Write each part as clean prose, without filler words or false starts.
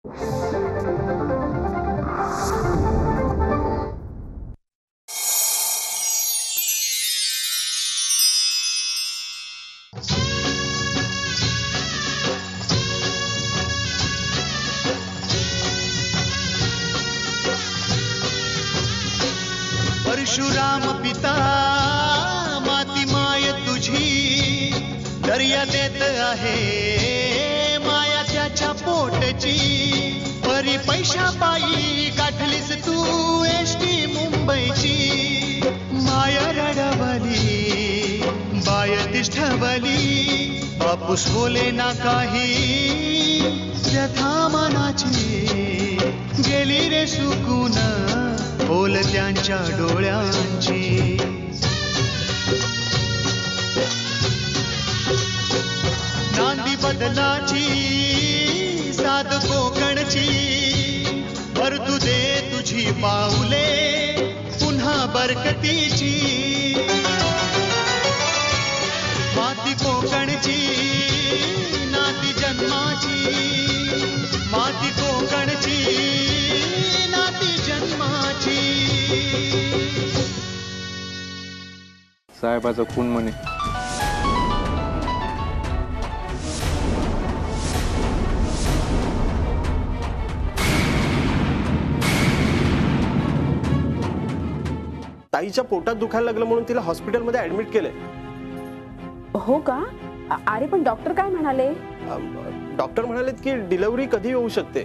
परशुराम पिता माती माय तुझी दर्या देत आहे माया त्याच्या पोटची परी पैशा पायी गाठलीस तू एसटी मुंबईची माया रडवली बाय तिष्ठवली बापूस बोले ना काही व्यथा मनाची गेली रे सुकून बोल त्यांच्या डोळ्यांची नांदी बदलाची साध कोकणची भरतू दे तुझी पाऊले पुन्हा बरकतीची माती कोकणची नाती जन्माची माती कोकणची नाती जन्माची साहेबाचा खून म्हणे ताईच्या पोटात दुखायला लागलं म्हणून तिला हॉस्पिटलमध्ये ऍडमिट केलंय. हो का? अरे पण डॉक्टर काय म्हणाले? डॉक्टर म्हणालेत की डिलिव्हरी कधी होऊ शकते.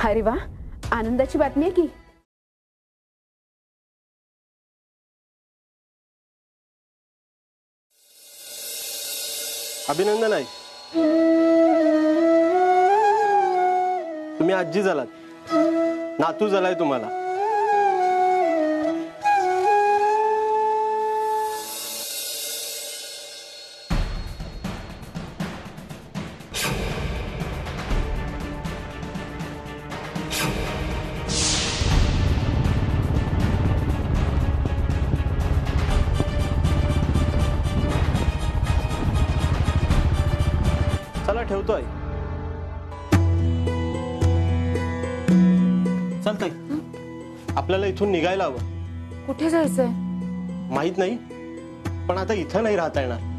अरे वा, आनंदाची बातमी आहे की. अभिनंदन आहे, तुम्ही आजी झालात, नातू झालाय तुम्हाला. चला ठेवतोय. चालतंय, आपल्याला इथून निघायला हवं. कुठे जायचंय? माहित नाही, पण आता इथं नाही राहता येणार.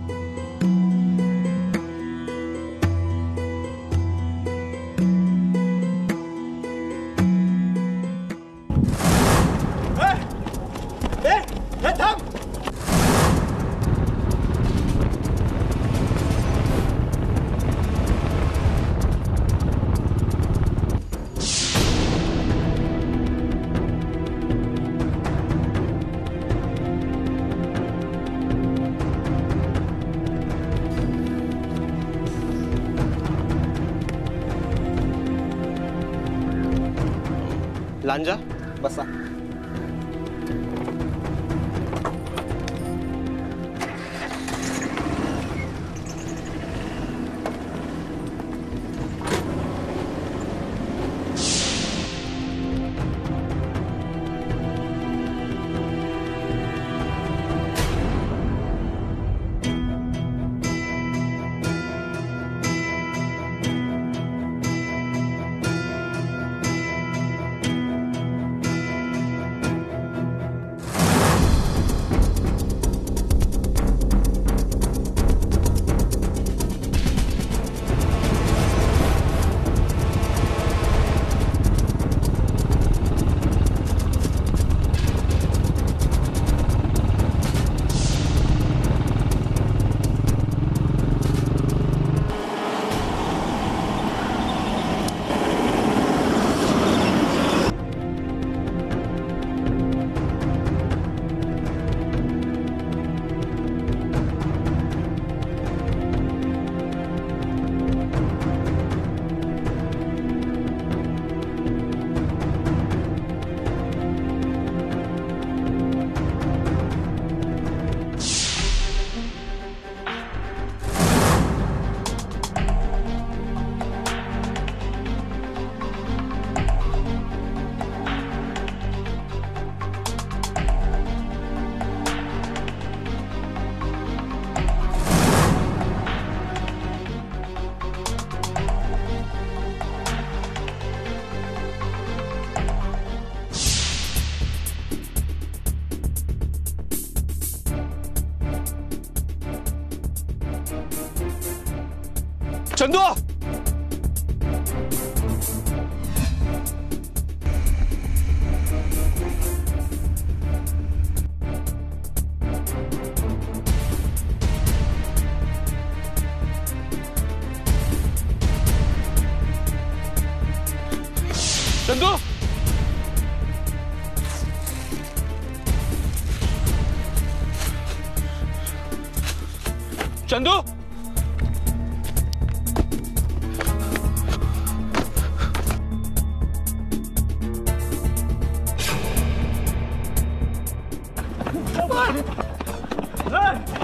लांजा बसा. चंदू चंदू चंदू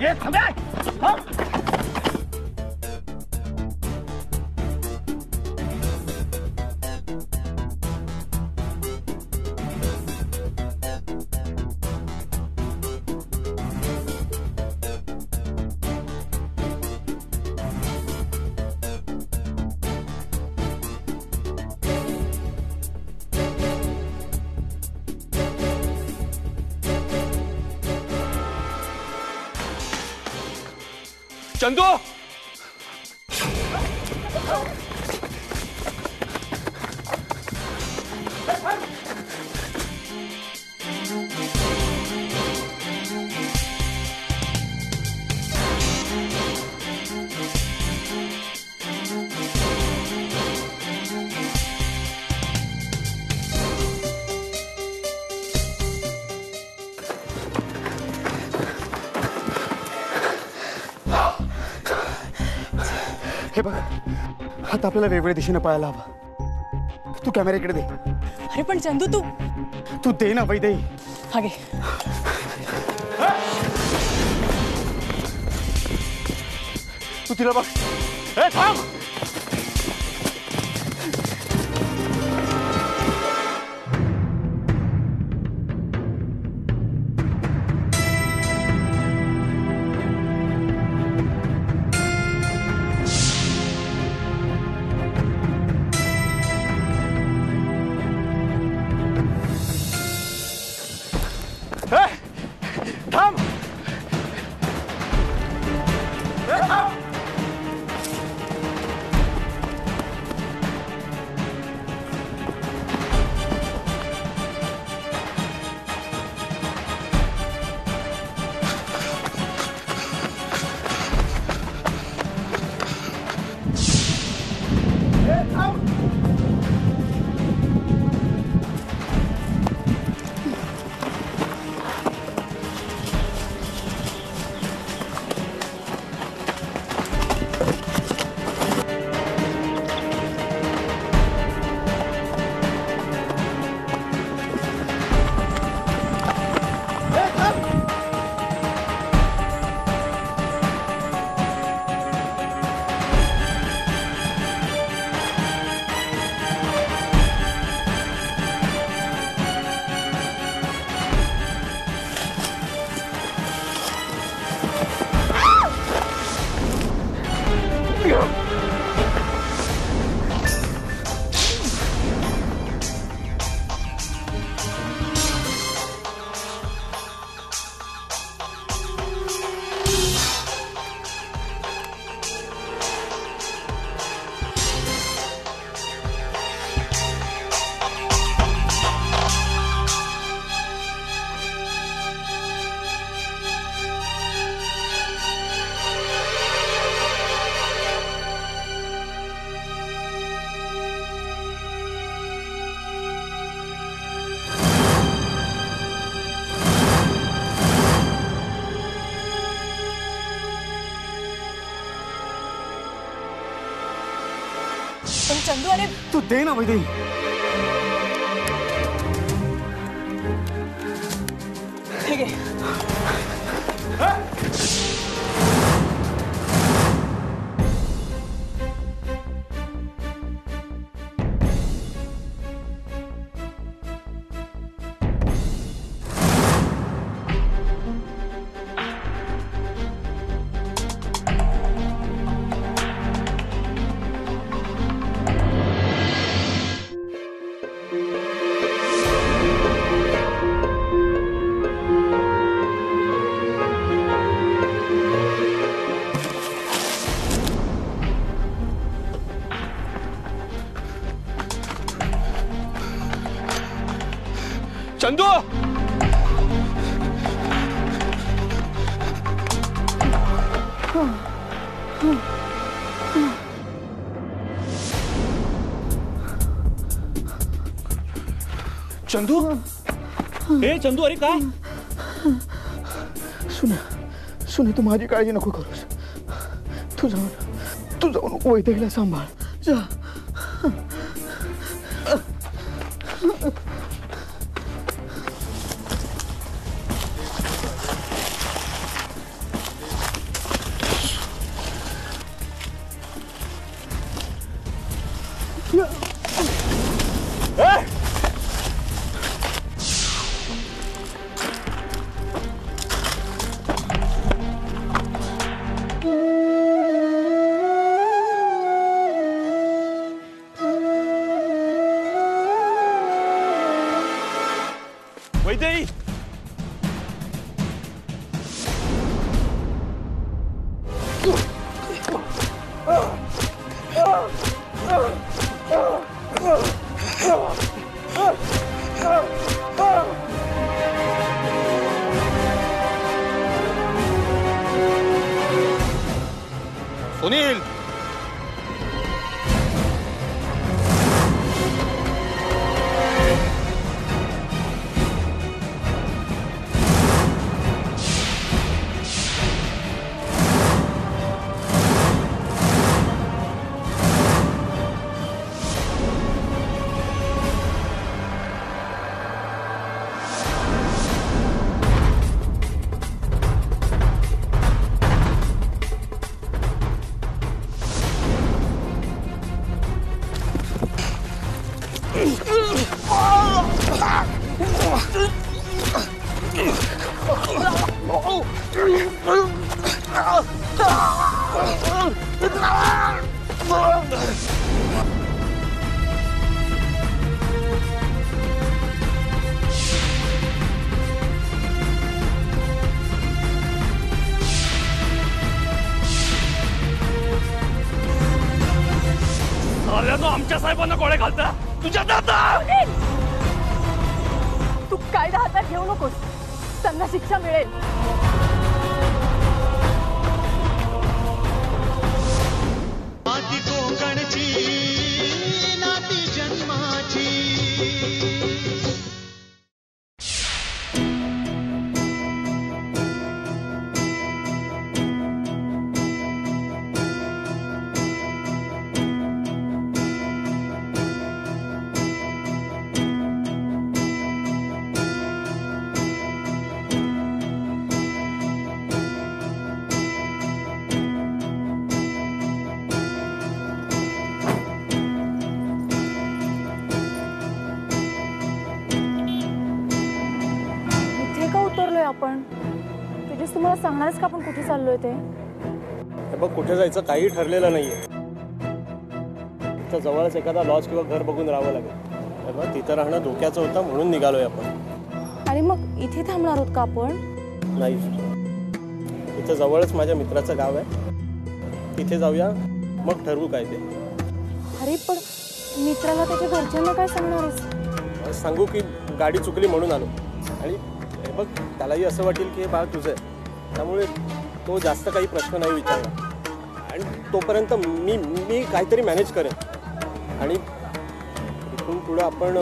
ये थांबे चंदू हे बघ आता आपल्याला वेगवेगळ्या दिशेने पळायला हवं. तू कॅमेऱ्याकडे दे. अरे पण चंदू तू दे ना वैदे. हा घे. तू तिला बघ. ए थांब. पण चंदू अरे तू दे ना वैदे. ठीक आहे. चंदू चंदू ए चंदू, अरे काय? सुने तू माझी काळजी नको करूस. तू जाऊन वैदेहीला सांभाळ जा. वैदेही सुनील आमच्या साहेबांना गोळे घालता तुझ्या दादा. तू कायदा हातात घेऊ नकोस, त्यांना शिक्षा मिळेल. माती कोकणची नाती जन्माची. आपण तेजस तुम्हाला सांगणारच का आपण कुठे चाललोय ते? बघ, कुठे जायचं काही ठरलेलं नाहीये. तर जवळच एखादा लॉज किंवा घर बघून राहावं लागेल. तर तिथं राहणं धोक्याचं होतं म्हणून निघालोय आपण. आणि मग इथे थांबणार आहोत का आपण? नाही, इथं जवळच माझ्या मित्राचं गाव आहे, तिथे जाऊया, मग ठरवू काय ते. अरे पण मित्राला त्याच्या घरच्यांना काय सांगणार आहेस? सांगू की गाडी चुकली म्हणून आलो. आणि बघ, त्यालाही असं वाटेल की हे बाळ तुझं आहे, त्यामुळे तो जास्त काही प्रश्न नाही विचारणार. आणि तोपर्यंत मी काहीतरी मॅनेज करेन. आणि इथून पुढं आपण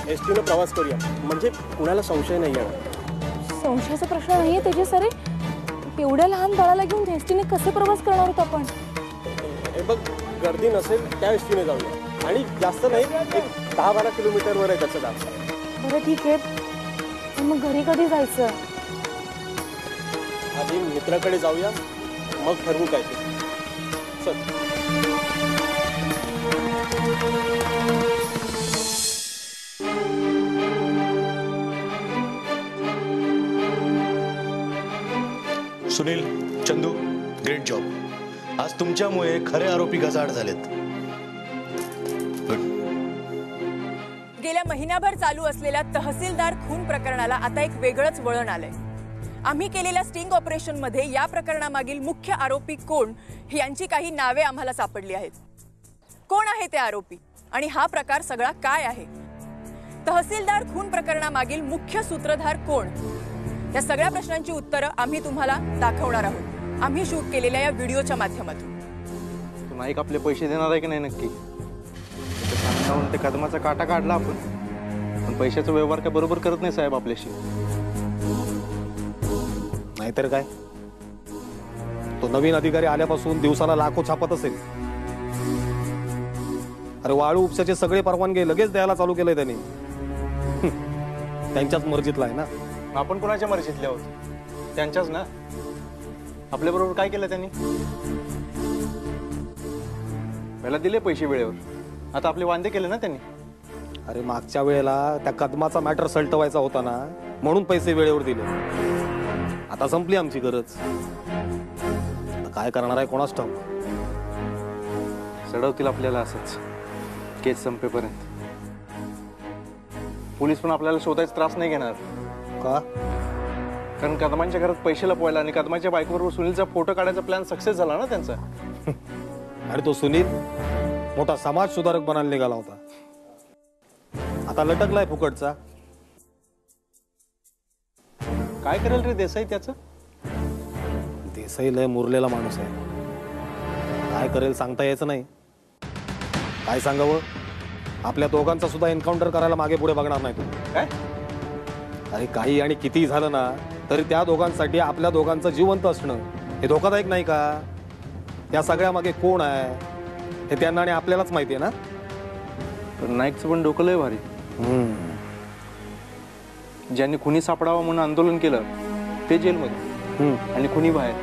एसटीनं प्रवास करूया, म्हणजे कुणाला संशय नाही येणार. संशयाचा प्रश्न नाही आहे तेजस. अरे तेवढ्या लहान बाळाला घेऊन एसटीने कसे प्रवास करणार आहोत आपण? हे बघ, गर्दी नसेल त्या एसटीने जाऊया. आणि जास्त नाही, एक 10-12 किलोमीटरवर आहे त्याचं गाव. बरं ठीक आहे, मग घरी कधी जायचं? आधी मित्राकडे जाऊया, मग ठरवू काय ते. चल. Sunil, Chandu, great job. आज तुमच्यामुळे खरे आरोपी गजाआड झालेत. गेल्या महिनाभर चालू असलेल्या तहसीलदार खून प्रकरणाला आता एक वेगळंच वळण आलंय. आम्ही केलेल्या स्टिंग ऑपरेशन मध्ये या प्रकरणामागील मुख्य आरोपी कोण यांची काही नावे आम्हाला सापडली आहेत. कोण आहे ते आरोपी आणि हा प्रकार सगळा काय आहे तहसीलदार खून प्रकरणामागील मुख्य सूत्रधार कोण? या सगळ्या प्रश्नांची उत्तरं आम्ही तुम्हाला दाखवणार आहोत, आम्ही शूट केलेल्या या व्हिडिओच्या माध्यमातून. तू नाईक आपले पैसे देणार आहे की नाही नक्की? सांगून ते कदमाचा काटा काढला आपण, पण पैशाचा व्यवहार काय बरोबर करत नाही साहेब आपल्याशी. नाहीतर काय, तो नवीन अधिकारी आल्यापासून दिवसाला लाखो छापत असेल. अरे वाळू उपशाचे सगळे परवानगे लगेच द्यायला चालू केलंय त्यांनी. त्यांच्याच मर्जीतला आहे ना. आपण कोणाच्या मर्जीतले आहोत? त्यांच्याच ना. आपल्या बरोबर काय केलं त्यांनी? पहिला दिले पैसे वेळेवर, आता आपले वांदे केले ना त्यांनी. अरे मागच्या वेळेला त्या कदमाचा मॅटर सलटवायचा होता ना, म्हणून पैसे वेळेवर दिले. आता संपली आमची गरज. आता काय करणार आहे कोणास ठाऊक. सडवतील आपल्याला असंच केस संपेपर्यंत. पोलीस पण आपल्याला शोधायचा त्रास नाही घेणार का? कारण कदमांच्या घरात पैसे लपवायला आणि कदमाच्या बायकोबरोबर सुनीलचा फोटो काढायचा प्लॅन सक्सेस झाला ना त्यांचा. अरे तो सुनील मोठा समाज सुधारक बनायला निघाला होता, आता लटकलाय फुकटचा. काय करेल रे देसाई त्याचं? देसाई लय मुरलेला माणूस आहे, काय करेल सांगता यायचं नाही. काय सांगावं, आपल्या दोघांचा सुद्धा एन्काउंटर करायला मागे पुढे बघणार नाही तू. काय? अरे काही आणि कितीही झालं ना तरी त्या दोघांसाठी आपल्या दोघांचं जिवंत असणं हे धोकादायक नाही का? या सगळ्या मागे कोण आहे हे त्यांना आणि आपल्यालाच माहिती आहे ना. पण नाईकचं पण डोकं लय भारी. ज्यांनी खुनी सापडावा म्हणून आंदोलन केलं ते जेलमध्ये आणि खुनी बाहेर.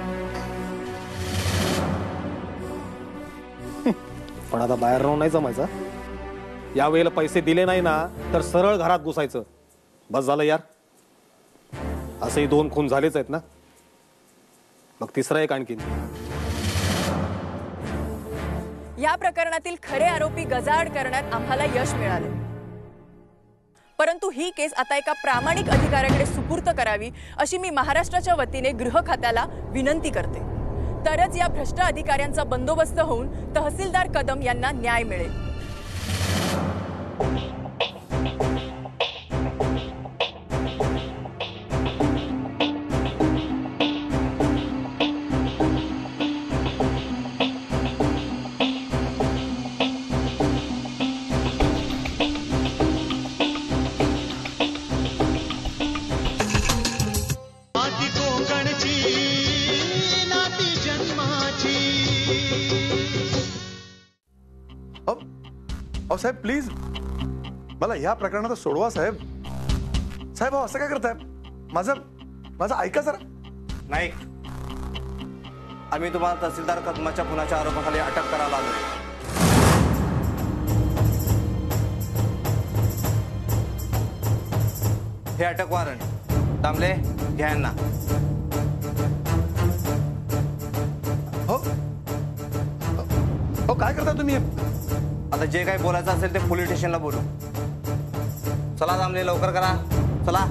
पण आता बाहेर राहून नाही जमायचं. या वेळेला पैसे दिले नाही ना तर सरळ घरात घुसायचं. बस झालं यार. असंही 2 खून झालेच आहेत ना, मग तिसरा एक आणखीन. या प्रकरणातील खरे आरोपी गजाआड करण्यात आम्हाला यश मिळाले, परंतु ही केस आता एका प्रामाणिक अधिकाऱ्याकडे सुपूर्त करावी अशी मी महाराष्ट्राच्या वतीने गृह खात्याला विनंती करते. तरच या भ्रष्ट अधिकाऱ्यांचा बंदोबस्त होऊन तहसीलदार कदम यांना न्याय मिळेल. माती कोकणची नाती जन्माची. अहो साहेब प्लीज मला ह्या प्रकरणात सोडवा साहेब. साहेब असं काय करताय? माझं ऐका जरा. नाही, आम्ही तुम्हाला तहसीलदार कदमाच्या खुनाच्या आरोपाखाली अटक करायला आलोय. हे अटक वॉरंट. दामले घ्या यांना. हो काय करताय तुम्ही? आता जे काही बोलायचं असेल ते पोलीस स्टेशनला बोलू. चला दामले लवकर करा. चला.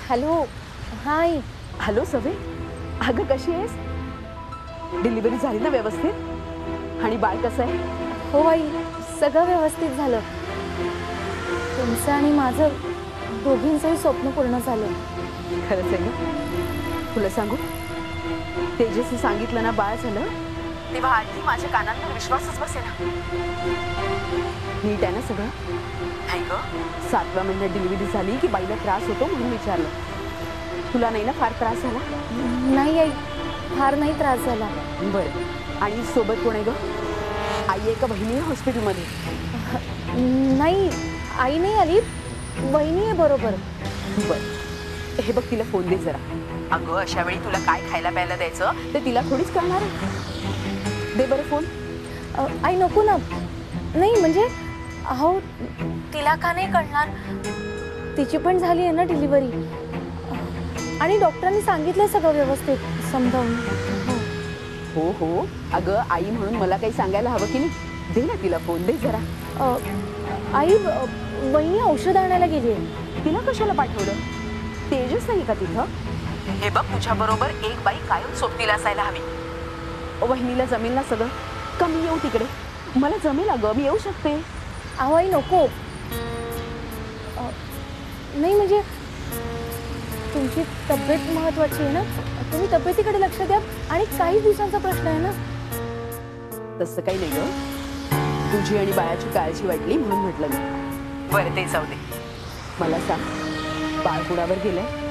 हॅलो. हाय. हॅलो सवे, अगं कशी आहेस? डिलिव्हरी झाली ना व्यवस्थित? आणि बाळ कसं आहे? हो आई, सगळं व्यवस्थित झालं. तुमचं आणि माझं दोघींचंही स्वप्न पूर्ण झालं. खरंच आहे ना? तुला सांगू, तेजसने सांगितलं ना बाळ झालं तेव्हा आधी माझ्या कानांवर विश्वासच बसेना. नीट आहे ना सगळं? नाही ग, 7व्या महिन्यात डिलिव्हरी झाली की बाईला त्रास होतो म्हणून विचारलं. तुला नाही ना फार त्रास झाला? नाही आई, फार नाही त्रास झाला. बरं. आणि सोबत कोण आहे ग? आई आहे का बहिणी आहे हॉस्पिटलमध्ये? नाही, आई नाही आली, वहिनी आहे बरोबर. बरं, हे बघ तिला फोन दे जरा. अगं अशा वेळी तुला काय खायला प्यायला द्यायचं ते तिला थोडीच कळणार आहे. दे बरं फोन. आई नको ना. नाही म्हणजे अहो तिला का नाही कळणार, तिची पण झाली आहे ना डिलिव्हरी. आणि डॉक्टरांनी सांगितलं सगळं व्यवस्थित समजावून. हो हो, अगं आई म्हणून मला काही सांगायला हवं की नाही? दे ना तिला फोन, दे जरा. आई, वहिनी औषध आणायला गेली आहे. तिला कशाला पाठवलं? तेजस नाही का तिथं? हे बघ, तुझ्या बरोबर एक बाई कायम सोबतीला असायला हवी. वहिनीला जमेल ना सगळं? का मी येऊ तिकडे? मला जमेल अगं, मी येऊ शकते. अहो आई नको. नाही म्हणजे तुमची तब्येत महत्वाची आहे ना, तुम्ही तब्येतीकडे लक्ष द्या. आणि काही दिवसांचा प्रश्न आहे ना. तसं काही नाही ग, तुझी आणि बाळाची काळजी वाटली म्हणून म्हटलं मी. बरं ते जाऊ दे, मला सांग, बाळ कुणावर गेलंय?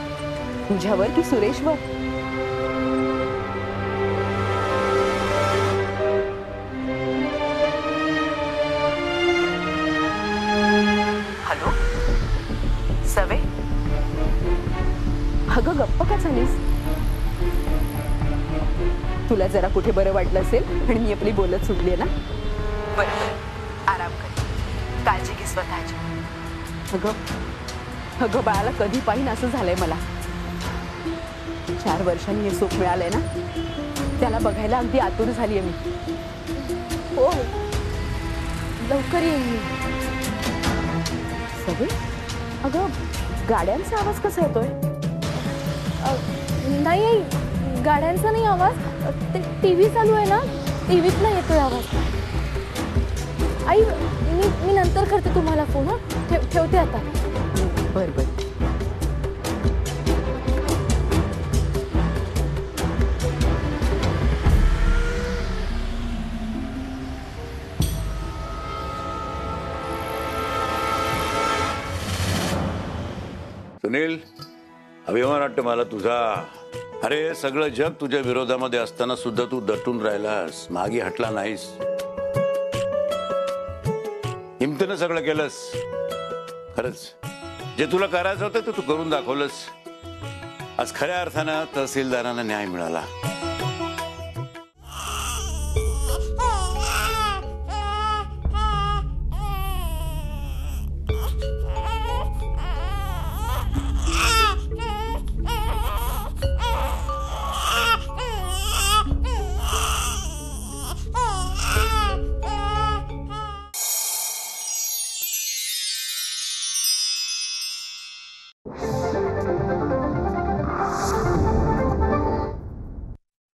तुझ्यावर की सुरेशवर? हॅलो सवे, अगं गप्प का झालीस? तुला जरा कुठे बरं वाटलं असेल आणि मी आपली बोलत सुटली ना. बरं बरं, आराम कर, काळजी घे स्वतःची. अगं अगं बाळाला कधी पाहिन असं झालंय मला. 4 वर्षांनी हे सुख मिळालंय ना, त्याला बघायला अगदी आतुर झालीये मी. हो लवकर येईन मी. सगळे अगं गाड्यांचा आवाज कसा येतोय? नाही आई, गाड्यांचा नाही आवाज, ते टीव्ही चालू आहे ना, टीव्हीतला येतोय आवाज. आई मी नंतर करते तुम्हाला फोन. हा ठेवते आता. बर बर. सुनील, अभिमान वाटतं मला तुझा. अरे सगळं जग तुझ्या विरोधामध्ये असताना सुद्धा तू दटून राहिलास, मागे हटला नाहीस. हिमतीनं सगळं केलंस. खरंच जे तुला करायचं होतं ते तू करून दाखवलंस. आज खऱ्या अर्थानं तहसीलदारांना न्याय मिळाला.